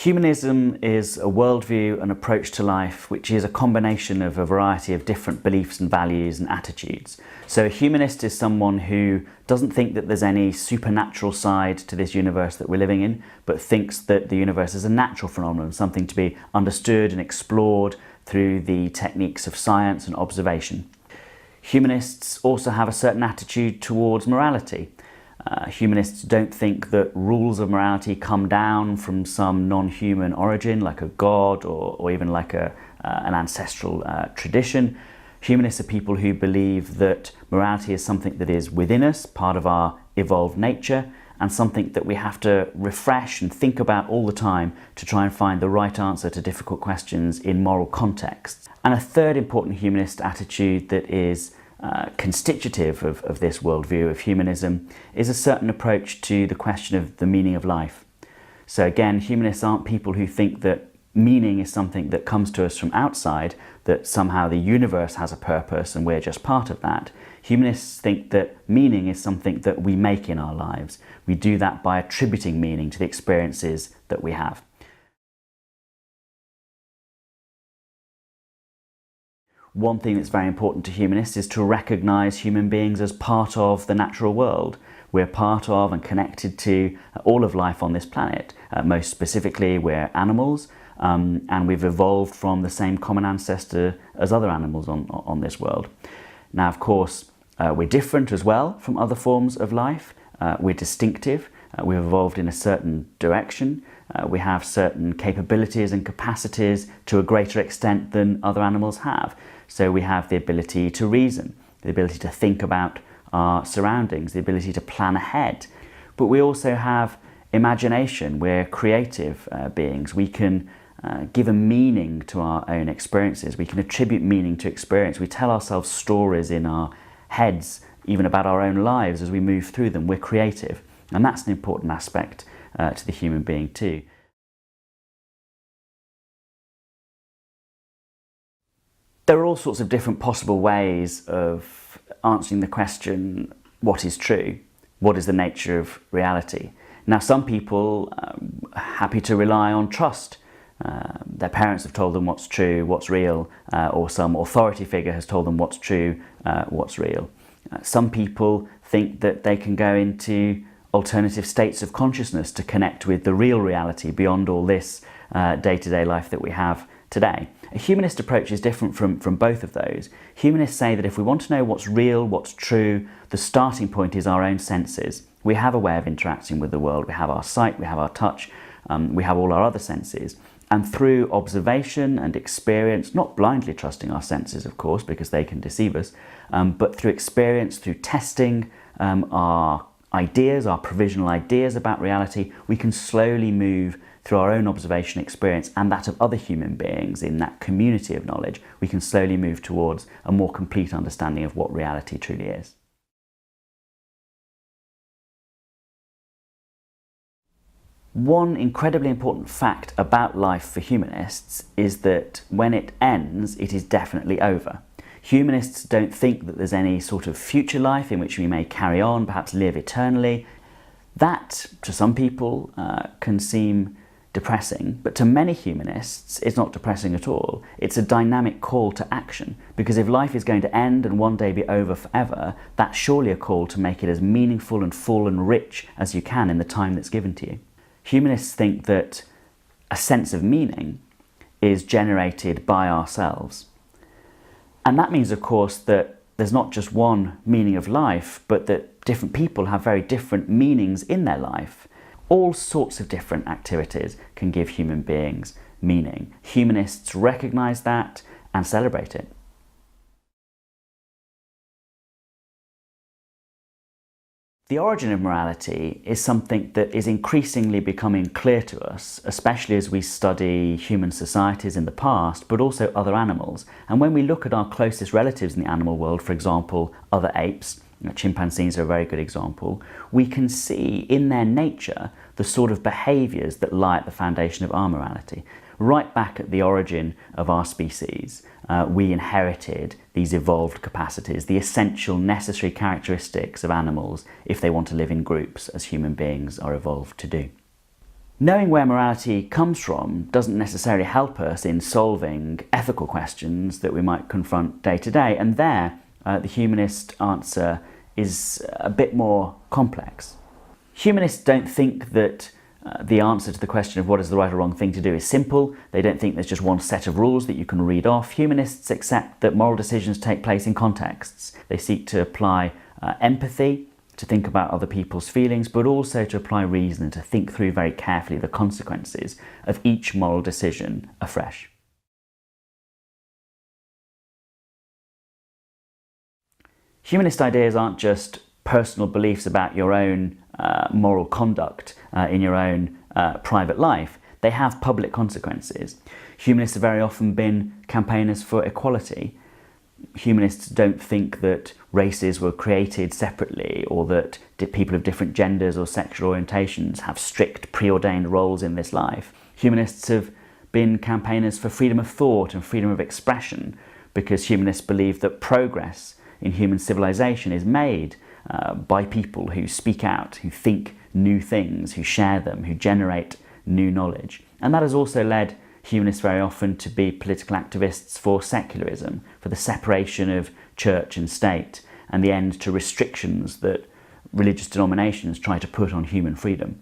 Humanism is a worldview and approach to life which is a combination of a variety of different beliefs and values and attitudes. So a humanist is someone who doesn't think that there's any supernatural side to this universe that we're living in, but thinks that the universe is a natural phenomenon, something to be understood and explored through the techniques of science and observation. Humanists also have a certain attitude towards morality. Humanists don't think that rules of morality come down from some non-human origin, like a god or even like an ancestral tradition. Humanists are people who believe that morality is something that is within us, part of our evolved nature, and something that we have to refresh and think about all the time to try and find the right answer to difficult questions in moral contexts. And a third important humanist attitude that is constitutive of this worldview of humanism is a certain approach to the question of the meaning of life. So again, humanists aren't people who think that meaning is something that comes to us from outside, that somehow the universe has a purpose and we're just part of that. Humanists think that meaning is something that we make in our lives. We do that by attributing meaning to the experiences that we have. One thing that's very important to humanists is to recognise human beings as part of the natural world. We're part of and connected to all of life on this planet. Most specifically, we're animals, and we've evolved from the same common ancestor as other animals on this world. Now, of course, we're different as well from other forms of life. We're distinctive. We've evolved in a certain direction. We have certain capabilities and capacities to a greater extent than other animals have. So we have the ability to reason, the ability to think about our surroundings, the ability to plan ahead. But we also have imagination. We're creative beings. We can give a meaning to our own experiences. We can attribute meaning to experience. We tell ourselves stories in our heads, even about our own lives as we move through them. We're creative. And that's an important aspect to the human being too. There are all sorts of different possible ways of answering the question, what is true? What is the nature of reality? Now, some people are happy to rely on trust. Their parents have told them what's true, what's real, or some authority figure has told them what's true, what's real. Some people think that they can go into alternative states of consciousness to connect with the real reality beyond all this day-to-day life that we have today. A humanist approach is different from both of those. Humanists say that if we want to know what's real, what's true, the starting point is our own senses. We have a way of interacting with the world. We have our sight, we have our touch, we have all our other senses. And through observation and experience, not blindly trusting our senses, of course, because they can deceive us, but through experience, through testing our ideas, our provisional ideas about reality, we can slowly move through our own observation experience and that of other human beings in that community of knowledge. We can slowly move towards a more complete understanding of what reality truly is. One incredibly important fact about life for humanists is that when it ends, it is definitely over. Humanists don't think that there's any sort of future life in which we may carry on, perhaps live eternally. That, to some people, can seem depressing, but to many humanists, it's not depressing at all. It's a dynamic call to action, because if life is going to end and one day be over forever, that's surely a call to make it as meaningful and full and rich as you can in the time that's given to you. Humanists think that a sense of meaning is generated by ourselves. And that means, of course, that there's not just one meaning of life, but that different people have very different meanings in their life. All sorts of different activities can give human beings meaning. Humanists recognise that and celebrate it. The origin of morality is something that is increasingly becoming clear to us, especially as we study human societies in the past, but also other animals. And when we look at our closest relatives in the animal world, for example, other apes, chimpanzees are a very good example, we can see in their nature the sort of behaviours that lie at the foundation of our morality. Right back at the origin of our species, we inherited these evolved capacities, the essential necessary characteristics of animals if they want to live in groups as human beings are evolved to do. Knowing where morality comes from doesn't necessarily help us in solving ethical questions that we might confront day to day, and there the humanist answer is a bit more complex. Humanists don't think that the answer to the question of what is the right or wrong thing to do is simple. They don't think there's just one set of rules that you can read off. Humanists accept that moral decisions take place in contexts. They seek to apply empathy, to think about other people's feelings, but also to apply reason and to think through very carefully the consequences of each moral decision afresh. Humanist ideas aren't just personal beliefs about your own moral conduct in your own private life. They have public consequences. Humanists have very often been campaigners for equality. Humanists don't think that races were created separately, or that people of different genders or sexual orientations have strict preordained roles in this life. Humanists have been campaigners for freedom of thought and freedom of expression, because humanists believe that progress in human civilization is made by people who speak out, who think new things, who share them, who generate new knowledge. And that has also led humanists very often to be political activists for secularism, for the separation of church and state, and the end to restrictions that religious denominations try to put on human freedom.